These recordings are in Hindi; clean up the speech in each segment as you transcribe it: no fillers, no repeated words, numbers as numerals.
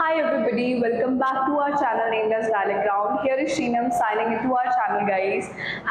Hi everybody, welcome back to our channel named as Dialect Ground. Here is Sheenam signing into our channel guys,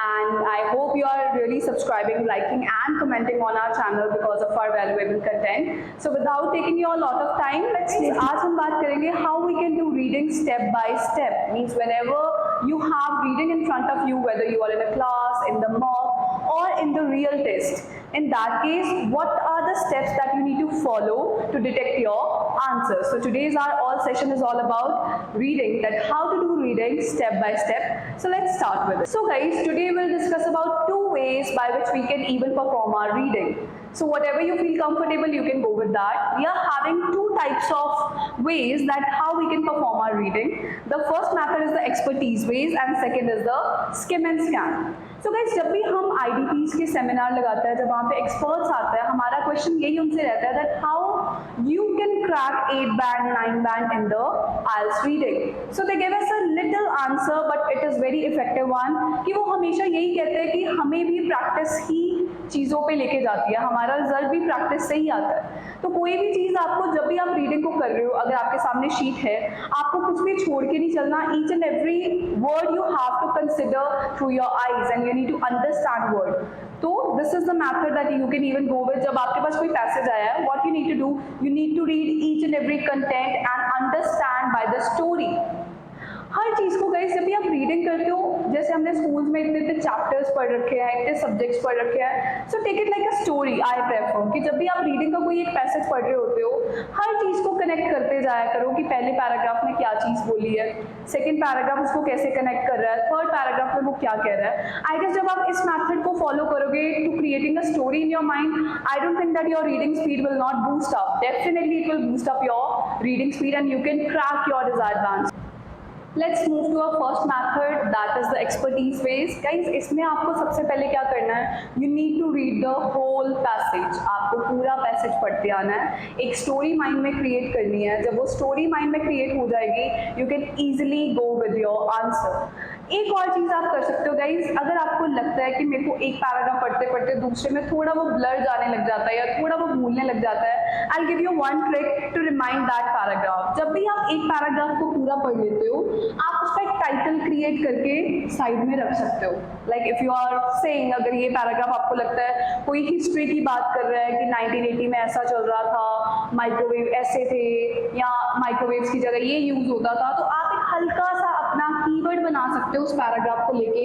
and I hope you are really subscribing, liking and commenting on our channel because of our valuable content. So without taking your lot of time, आज हम बात करेंगे how we can do reading step by step. Means whenever you have reading in front of you, whether you are in a class, in the mock or in the real test. In that case, what are the steps that you need to follow to detect your answers? So today's our all session is all about reading, that how to do reading step by step. So let's start with it. So guys, today we'll discuss about two ways by which we can even perform our reading. So whatever you feel comfortable, you can go with that. We are having two types of ways that how we can perform our reading. The first method is the expertise ways and second is the skim and scan. So guys, जब भी हम IDPs के सेमिनार लगाते हैं, जब वहाँ पे एक्सपर्ट्स आते हैं, हमारा क्वेश्चन यही उनसे रहता है that how you can crack 8 band, 9 band in the IELTS reading. So they give us a little answer, but it is very effective one. कि वो हमेशा यही कहते हैं कि हमें भी प्रैक्टिस ही चीज़ों पे लेके जाती है, हमारा रिजल्ट भी प्रैक्टिस से ही आता है. तो कोई भी चीज़ आपको जब भी आप रीडिंग को कर रहे हो, अगर आपके सामने शीट है, आपको कुछ भी छोड़ के नहीं चलना. Each and every word you have to consider through your eyes and you need to understand word. So this is the method that you can even go with. जब आपके पास कोई पैसेज आया है, what you need to do, you need to read each and every content and understand by the story. हर चीज़ को गाइस जब भी आप रीडिंग करते हो, जैसे हमने स्कूल्स में इतने चैप्टर्स पढ़ रखे हैं, इतने सब्जेक्ट्स पढ़ रखे हैं, so take it like a story. I prefer कि जब भी आप रीडिंग का कोई एक पैसेज पढ़ रहे होते हो, हर चीज़ को कनेक्ट करते जाया करो कि पहले पैराग्राफ में क्या चीज़ बोली है, सेकेंड पैराग्राफ उसको कैसे कनेक्ट कर रहा है, थर्ड पैराग्राफ में वो क्या कह रहा है. आई गेस जब आप इस मैथड को फॉलो करोगे to creating a story in your mind, I don't think that your reading speed will not boost up. Definitely it will boost up your reading speed and you can crack your desired answer. Let's move to our first method, that is the expertise phase. Guys, इसमें आपको सबसे पहले क्या करना है? You need to read the whole passage. आपको पूरा पैसेज पढ़ते आना है. एक स्टोरी माइंड में क्रिएट करनी है. जब वो स्टोरी माइंड में क्रिएट हो जाएगी, you can easily go with your answer. एक और चीज़ आप कर सकते हो गाइज, अगर आपको लगता है कि मेरे को एक पैराग्राफ पढ़ते पढ़ते दूसरे में थोड़ा वो ब्लर जाने लग जाता है या थोड़ा वो भूलने लग जाता है, I give you one trick to remind that paragraph. जब भी आप एक पैराग्राफ को पूरा पढ़ लेते हो, आप उसका एक टाइटल क्रिएट करके साइड में रख सकते हो. Like if you are saying, अगर ये पैराग्राफ आपको लगता है कोई हिस्ट्री की बात कर रहा है कि 1980 में ऐसा चल रहा था, माइक्रोवेव ऐसे थे या माइक्रोवेव्स की जगह ये यूज होता था, तो आप एक हल्का सा अपना कीवर्ड बना सकते हो उस पैराग्राफ को लेके,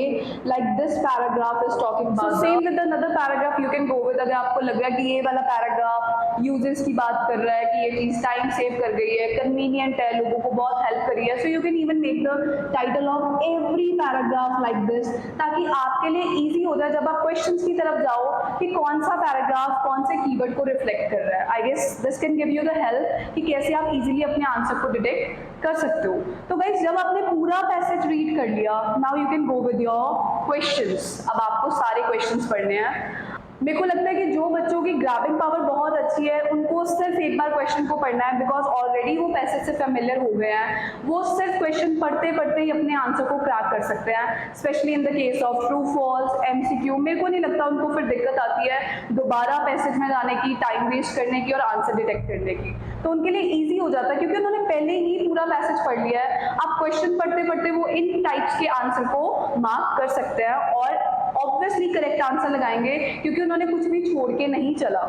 like this paragraph is talking about. Same with another paragraph you can go with. अगर आपको लग रहा है कि ये वाला पैराग्राफ यूजर्स की बात कर रहा है कि ये चीज टाइम सेव कर गई है, कन्वीनियंट है, लोगों को बहुत हेल्प कर रही है, so you can even make the title of every paragraph like this, ताकि आपके लिए ईजी हो जाए जब आप क्वेश्चंस की तरफ जाओ कि कौन सा पैराग्राफ कौन से कीवर्ड को रिफ्लेक्ट कर रहा है. I guess this can give you the help कि कैसे आप इजीली अपने आंसर को डिटेक्ट कर सकते हो. तो गाइस, जब आपने पूरा पैसेज रीड कर लिया, now you can go with your questions. अब आपको सारे क्वेश्चंस पढ़ने हैं. मेरे को लगता है कि जो बच्चों की ग्रैबिंग पावर बहुत अच्छी है, उनको सिर्फ एक बार क्वेश्चन को पढ़ना है, बिकॉज ऑलरेडी वो पैसेज से फेमिलियर हो गए हैं. वो सिर्फ क्वेश्चन पढ़ते पढ़ते ही अपने आंसर को क्रैक कर सकते हैं, specially in the case of true false, MCQ. मेरे को नहीं लगता उनको फिर दिक्कत आती है दोबारा पैसेज में जाने की, टाइम वेस्ट करने की और आंसर डिटेक्ट करने की. तो उनके लिए ईजी हो जाता है क्योंकि उन्होंने पहले ही पूरा पैसेज पढ़ लिया है. आप क्वेश्चन पढ़ते पढ़ते वो इन टाइप्स के आंसर को मार्क कर सकते हैं और ऑब्वियसली करेक्ट आंसर लगाएंगे क्योंकि उन्होंने कुछ भी छोड़ के नहीं चला.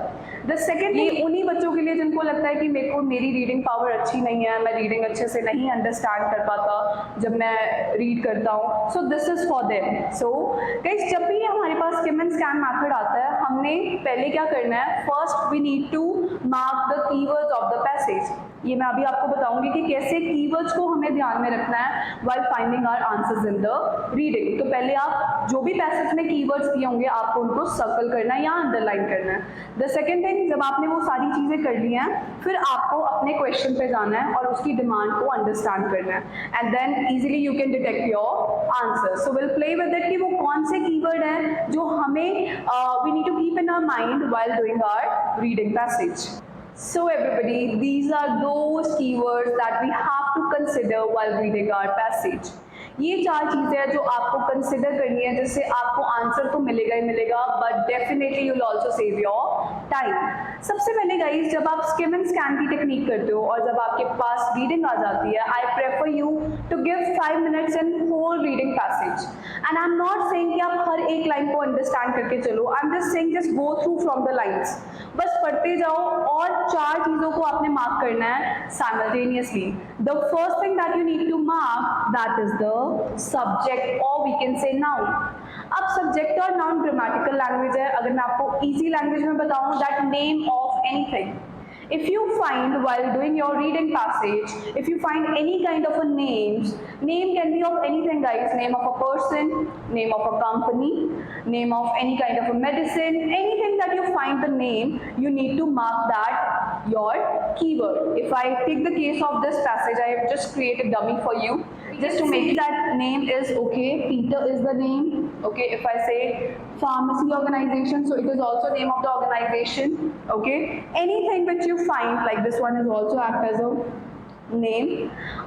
द सेकेंड, ये उन्हीं बच्चों के लिए जिनको लगता है कि मेरी रीडिंग पावर अच्छी नहीं है, मैं रीडिंग अच्छे से नहीं अंडरस्टैंड कर पाता जब मैं रीड करता हूँ. So this is for them. So guys, जब भी हमारे पास स्किम एंड स्कैन मेथड आता है, हमने पहले क्या करना है, first we need to mark the keywords of the passage. ये मैं अभी आपको बताऊंगी कि कैसे कीवर्ड्स को हमें ध्यान में रखना है while finding our answers in the reading. तो पहले आप जो भी पैसेज में कीवर्ड्स दिए होंगे, आपको उनको सर्कल करना है या अंडरलाइन करना है. द सेकेंड थिंग, जब आपने वो सारी चीज़ें कर ली हैं, फिर आपको अपने क्वेश्चन पे जाना है और उसकी डिमांड को अंडरस्टैंड करना है, and then easily you can detect your answer. So will play with it कि वो कौन से कीवर्ड हैं जो हमें we need to keep in our mind while doing our reading passage. So everybody, these are those keywords that we have to consider while reading our passage. ये 4 चीज़ें हैं जो आपको कंसिडर करनी है, जिससे आपको आंसर तो मिलेगा ही मिलेगा, but definitely you will also save your time. सबसे पहले गाइज, जब आप स्किम एंड स्कैन की टेक्निक करते हो और जब आपके पास रीडिंग आ जाती है, I prefer you to give 5 minutes in whole reading passage. And I am not saying कि आप हर एक लाइन को अंडरस्टैंड करके चलो, I am just saying just go through from the lines, बस पढ़ते जाओ और 4 चीज़ों को आपने मार्क करना है simultaneously. The first thing that you need to mark, that is the subject, और वी कैन से नाउन। अब सब्जेक्ट और नाउन ग्रामेटिकल लैंग्वेज है। अगर मैं आपको इजी लैंग्वेज में बताऊं, that name of anything. If you find while doing your reading passage, if you find any kind of a name can be of anything guys, name of a person, name of a company, name of any kind of a medicine, anything that you find the name, you need to mark that your keyword. If I take the case of this passage, I have just created dummy for you, just to make that name is okay, Peter is the name, okay. If I say pharmacy organization, so it is also name of the organization, okay. Anything which you find like this one is also act as a name.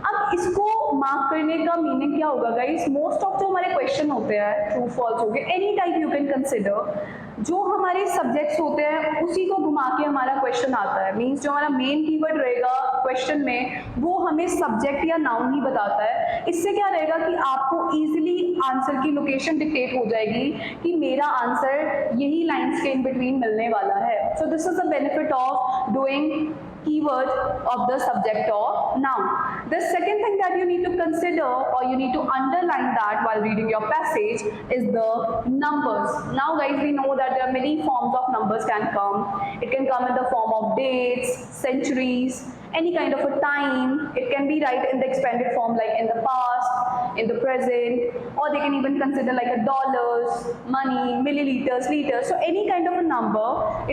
अब इसको मार्क करने का मीनिंग क्या होगा गाइस? मोस्ट ऑफ जो हमारे क्वेश्चन होते हैं, ट्रू फॉल्स हो गए, any type you can consider, जो हमारे सब्जेक्ट्स होते हैं उसी को घुमा के हमारा क्वेश्चन आता है। मींस जो हमारा मेन कीवर्ड रहेगा क्वेश्चन में, वो हमें सब्जेक्ट या नाउन ही बताता है। इससे क्या रहेगा कि आपको इजीली आंसर की लोकेशन डिक्टेट हो जाएगी कि मेरा आंसर यही लाइंस के इन बिटवीन मिलने वाला है। So this is the benefit of doing keyword of the subject or noun. The second thing that you need to consider or you need to underline that while reading your passage is the numbers. Now guys, we know that there are many forms of numbers can come. It can come in the form of dates, centuries, any kind of a time. It can be right in the expanded form like in the past, in the present, or they can even consider like a dollars, money, milliliters, liters. So any kind of a number,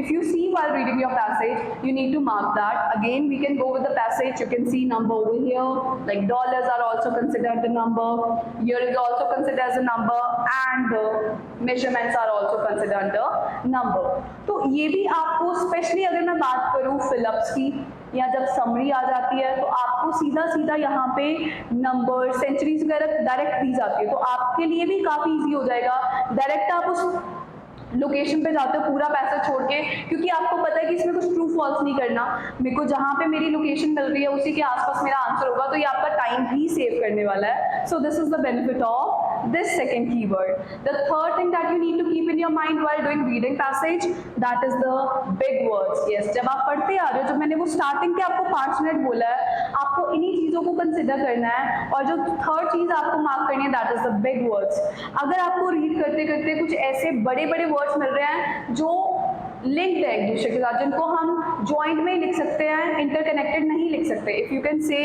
if you see while reading your passage, you need to mark that. Again, we can go with the passage. You can see number over here, like dollars are also considered the number, year is also considered as a number, and the measurements are also considered the number. तो ये भी आपको, स्पेशली अगर मैं बात करूँ फिलअप्स की या जब समरी आ जाती है, तो आपको सीधा सीधा यहाँ पे नंबर, सेंचुरीज वगैरह डायरेक्ट दी जाती है, तो आपके लिए भी काफ़ी इजी हो जाएगा। डायरेक्ट आप उस लोकेशन पे जाते हो पूरा पैसा छोड़ के, क्योंकि आपको पता है कि इसमें कुछ ट्रू फॉल्स नहीं करना, मेरे को जहाँ पे मेरी लोकेशन मिल रही है उसी के आसपास मेरा आंसर होगा, तो ये आपका टाइम भी सेव करने वाला है। So this is the benefit of this second keyword. The third thing that you need to keep in your mind while doing reading passage, that is the big words. Yes, जब आप पढ़ते आ रहे हो, जब मैंने वो स्टार्टिंग के आपको 5 मिनट बोला है, आपको इन्हीं चीज़ों को कंसिडर करना है, और जो थर्ड चीज़ आपको मार्क करनी है, that is the big words. अगर आपको रीड करते करते कुछ ऐसे बड़े बड़े वर्ड्स मिल रहे हैं जो लिंक्ड है एक दूसरे के साथ, जिनको हम जॉइंट में लिख सकते हैं, इंटरकनेक्टेड नहीं लिख सकते। If you can say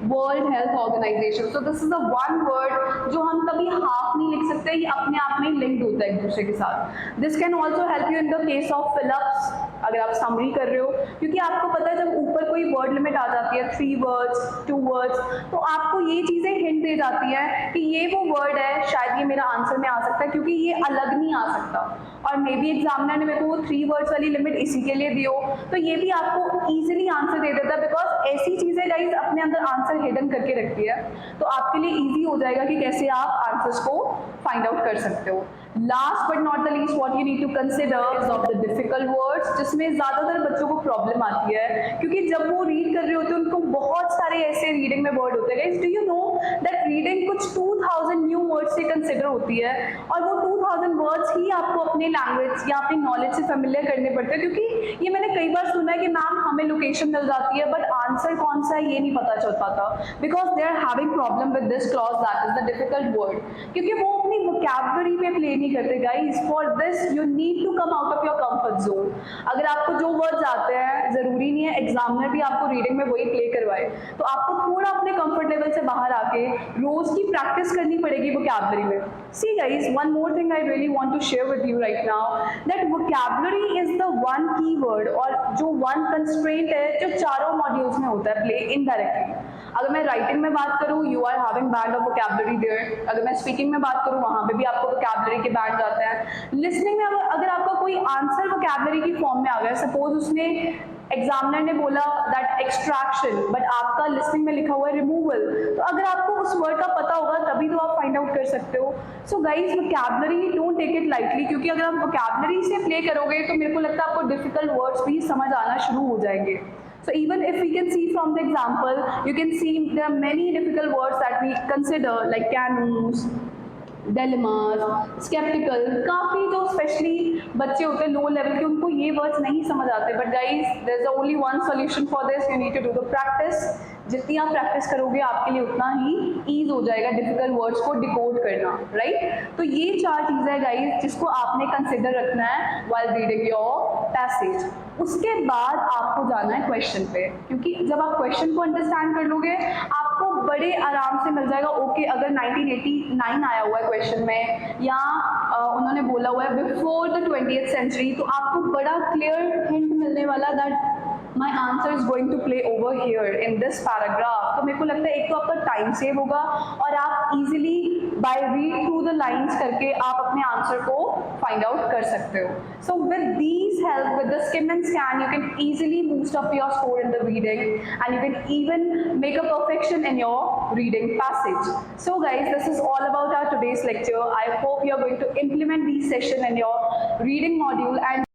world health organization, so this is the one word जो हम कभी हाफ नहीं लिख सकते, ये अपने आप में लिंक्ड होता है एक दूसरे के साथ। This can also help you in the case of fill-ups, अगर आप समरी कर रहे हो, क्योंकि आपको पता है जब ऊपर कोई वर्ड लिमिट आ जाती है 3 वर्ड्स 2 वर्ड्स, तो आपको ये चीज़ें हिंट दे जाती हैं कि ये वो वर्ड है, शायद ये मेरा आंसर में आ सकता है, क्योंकि ये अलग नहीं आ सकता। और मे बी एग्जामिनर ने मेरे को वो 3 वर्ड्स वाली लिमिट इसी के लिए दी हो, तो ये भी आपको ईजिली आंसर दे देता है, बिकॉज ऐसी चीज़ें गाइज अपने अंदर आंसर हिडन करके रखती है, तो आपके लिए ईजी हो जाएगा कि कैसे आप आंसर्स को फाइंड आउट कर सकते हो। Last but not the least, what you need to consider is of the difficult words, जिसमें ज़्यादातर बच्चों को प्रॉब्लम आती है, क्योंकि जब वो रीड कर रहे होते हैं उनको बहुत सारे ऐसे रीडिंग में वर्ड होते हैं। Do you know that reading कुछ 2000 न्यू वर्ड्स से कंसिडर होती है, और वो 2000 वर्ड्स ही आपको अपने लैंग्वेज या अपनी नॉलेज से फेमिलियर करने पड़ते हैं, क्योंकि ये मैंने कई बार सुना है कि मैम हमें लोकेशन मिल जाती है, बट आंसर कौन सा है ये नहीं पता चल पाता, because they are having problem with this clause, that is the difficult word, क्योंकि वो अपनी वोकैबुलरी पे प्ले नहीं करते guys. For this you need to come out of your comfort zone. अगर आपको जो वर्ड्स आते हैं, जरूरी नहीं है एग्जामिनर भी आपको रीडिंग में वही प्ले करवाए, तो आपको थोड़ा अपने कंफर्ट लेवल से बाहर आके रोज की प्रैक्टिस करनी पड़ेगी वोकैबुलरी में। See guys, one more thing I really want to share with you right now, that vocabulary is the one keyword और जो वन कंस्ट्रेंट है जो चारों मॉड्यूल्स में होता है प्ले इनडायरेक्टली। अगर मैं राइटिंग में बात करूँ, you are having band of vocabulary there. अगर मैं स्पीकिंग में बात करूँ, वहाँ पे भी आपको वोकैबुलरी के बैंड आते हैं। लिसनिंग में अगर आपका कोई आंसर वोकैबुलरी की फॉर्म में आ गया, सपोज उसने एग्जामिनर ने बोला दैट एक्सट्रैक्शन, बट आपका लिस्टिंग में लिखा हुआ है रिमूवल, तो अगर आपको उस वर्ड का पता होगा तभी तो आप फाइंड आउट कर सकते हो। So guys vocabulary don't take it lightly, क्योंकि अगर आप वोकैबुलरी से प्ले करोगे तो मेरे को लगता है आपको डिफिकल्ट वर्ड्स भी समझ आना शुरू हो जाएंगे। So even if we can see from the example, you can see there are many difficult words that we consider like canoes, dilemmas, skeptical, काफ़ी जो स्पेशली बच्चे होते हैं लो लेवल के उनको ये वर्ड्स नहीं समझ आते, but guys there is only one solution for this, you need to do the practice. जितनी आप प्रैक्टिस करोगे आपके लिए उतना ही ईज हो जाएगा डिफिकल्ट वर्ड्स को डिकोड करना, राइट? तो ये 4 चीज़ें हैं गाइज जिसको आपने कंसिडर रखना है व्हाइल रीडिंग योर पैसेज। उसके बाद आपको जाना है क्वेश्चन पे, क्योंकि जब आप क्वेश्चन को अंडरस्टैंड कर लोगे आपको बड़े आराम से मिल जाएगा। ओके, अगर 1989 आया हुआ है क्वेश्चन में या उन्होंने बोला हुआ है बिफोर द 20th सेंचुरी, तो आपको बड़ा क्लियर हिंट मिलने वाला that my answer is going to play over here in this paragraph. तो मेरे को लगता है एक तो आपका टाइम सेव होगा और आप easily by read through the lines करके आप अपने आंसर को फाइंड आउट कर सकते हो। So with these help, with the scheme and scan, you can easily boost up your score in the reading, and you can even make a perfection in your reading passage. So guys, this is all about our today's lecture. I hope you are going to implement these sessions in your reading module and